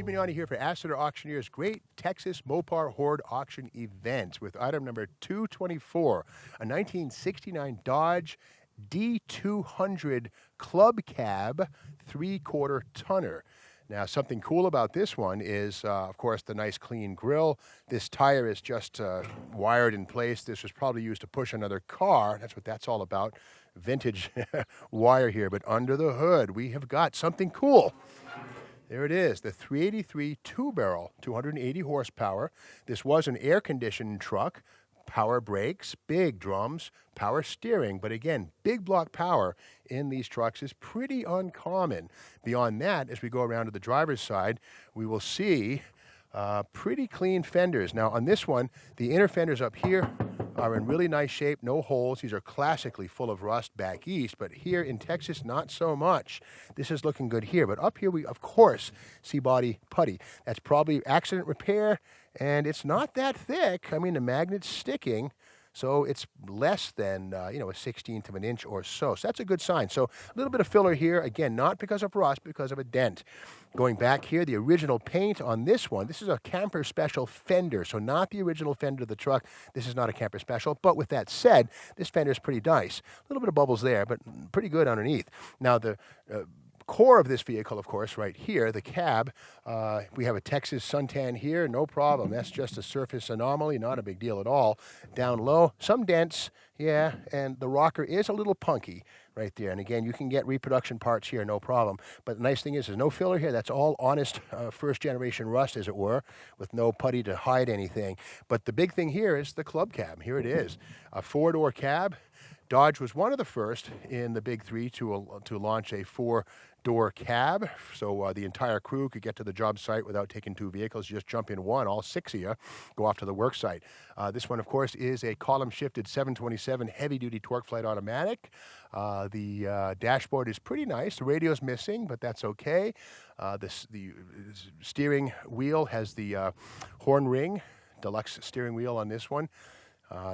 Steve Mignani here for Asseter Auctioneers' Great Texas Mopar Horde Auction Event with item number 224, a 1969 Dodge D200 Club Cab 3/4 tonner. Now, something cool about this one is, of course, the nice clean grille. This tire is just wired in place. This was probably used to push another car. That's what that's all about. Vintage wire here. But under the hood, we have got something cool. There it is, the 383 two-barrel, 280 horsepower. This was an air-conditioned truck. Power brakes, big drums, power steering. But again, big block power in these trucks is pretty uncommon. Beyond that, as we go around to the driver's side, we will see pretty clean fenders. Now on this one, the inner fenders up here are in really nice shape, no holes. These are classically full of rust back east, but here in Texas, not so much. This is looking good here, but up here we, of course, see body putty. That's probably accident repair, and it's not that thick. I mean, the magnet's sticking, so it's less than, a 1/16 of an inch or so. So that's a good sign. So a little bit of filler here, again, not because of rust, because of a dent. Going back here, the original paint on this one, this is a camper special fender, so not the original fender of the truck. This is not a camper special, but with that said, this fender is pretty nice. A little bit of bubbles there, but pretty good underneath. Now, the core of this vehicle, of course, right here, the cab, we have a Texas suntan here, no problem. That's just a surface anomaly, not a big deal at all. Down low, some dents, yeah, and the rocker is a little punky right there. And again, you can get reproduction parts here, no problem. But the nice thing is there's no filler here. That's all honest first-generation rust, as it were, with no putty to hide anything. But the big thing here is the club cab. Here it is, a four-door cab. Dodge was one of the first in the big three to launch a four-door cab, so the entire crew could get to the job site without taking two vehicles. You just jump in one, all six of you go off to the work site. This one, of course, is a column-shifted 727 heavy-duty torque flight automatic. The dashboard is pretty nice. The radio's missing, but that's okay. The steering wheel has the horn ring, deluxe steering wheel on this one.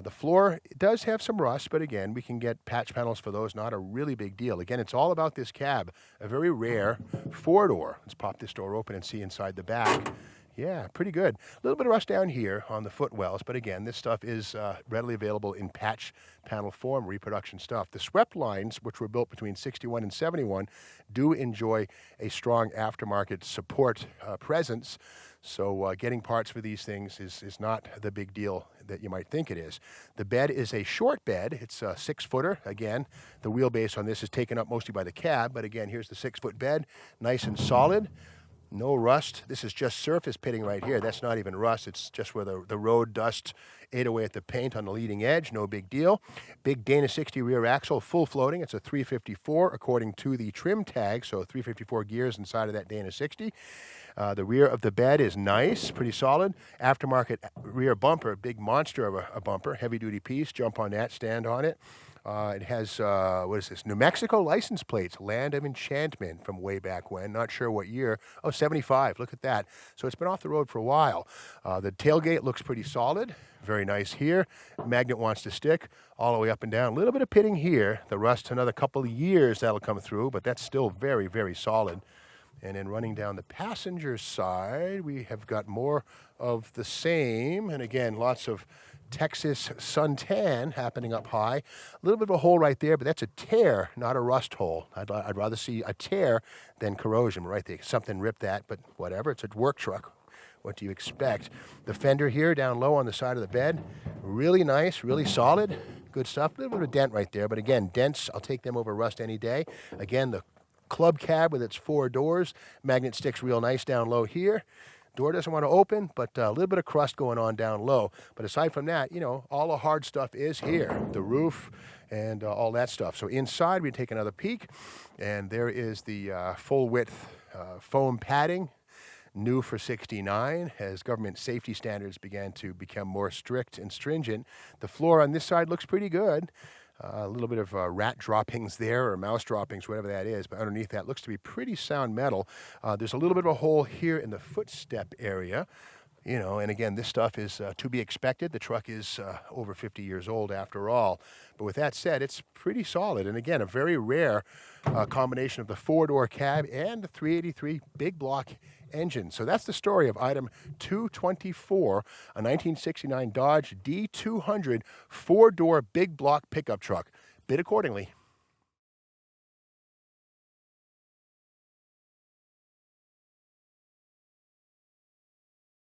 The floor does have some rust, but again, we can get patch panels for those, not a really big deal. Again, it's all about this cab, a very rare four-door. Let's pop this door open and see inside the back. Yeah, pretty good. A little bit of rust down here on the footwells, but again, this stuff is readily available in patch panel form, reproduction stuff. The swept lines, which were built between 61 and 71, do enjoy a strong aftermarket support presence. So getting parts for these things is not the big deal that you might think it is. The bed is a short bed. It's a 6-footer. Again, the wheelbase on this is taken up mostly by the cab, but again, here's the 6-foot bed, nice and solid. No rust. This is just surface pitting right here. That's not even rust. It's just where the road dust ate away at the paint on the leading edge. No big deal. Big Dana 60 rear axle, full floating. It's a 354 according to the trim tag, so 354 gears inside of that Dana 60. The rear of the bed is nice, pretty solid. Aftermarket rear bumper, big monster of a bumper, heavy-duty piece. Jump on that, stand on it. It has, what is this, New Mexico license plates, Land of Enchantment from way back when, not sure what year. Oh, 75, look at that. So it's been off the road for a while. The tailgate looks pretty solid, very nice here. Magnet wants to stick all the way up and down. A little bit of pitting here. The rust, another couple of years that'll come through, but that's still very, very solid. And then running down the passenger side, we have got more of the same. And again, lots of Texas suntan happening up high. A little bit of a hole right there, but that's a tear, not a rust hole. I'd rather see a tear than corrosion right there. Something ripped that, but whatever. It's a work truck. What do you expect? The fender here down low on the side of the bed, really nice, really solid. Good stuff. A little bit of a dent right there, but again, dents, I'll take them over rust any day. Again, the club cab with its 4 doors. Magnet sticks real nice down low here. Door doesn't want to open, but a little bit of crust going on down low. But aside from that, all the hard stuff is here. The roof and all that stuff. So inside, we take another peek, and there is the full-width foam padding, new for '69, as government safety standards began to become more strict and stringent. The floor on this side looks pretty good. A little bit of rat droppings there, or mouse droppings, whatever that is, but underneath that looks to be pretty sound metal. There's a little bit of a hole here in the footstep area. You know, and again, this stuff is to be expected. The truck is over 50 years old after all. But with that said, it's pretty solid. And again, a very rare combination of the four-door cab and the 383 big block engine. So that's the story of item 224, a 1969 Dodge D200 four-door big block pickup truck. Bid accordingly.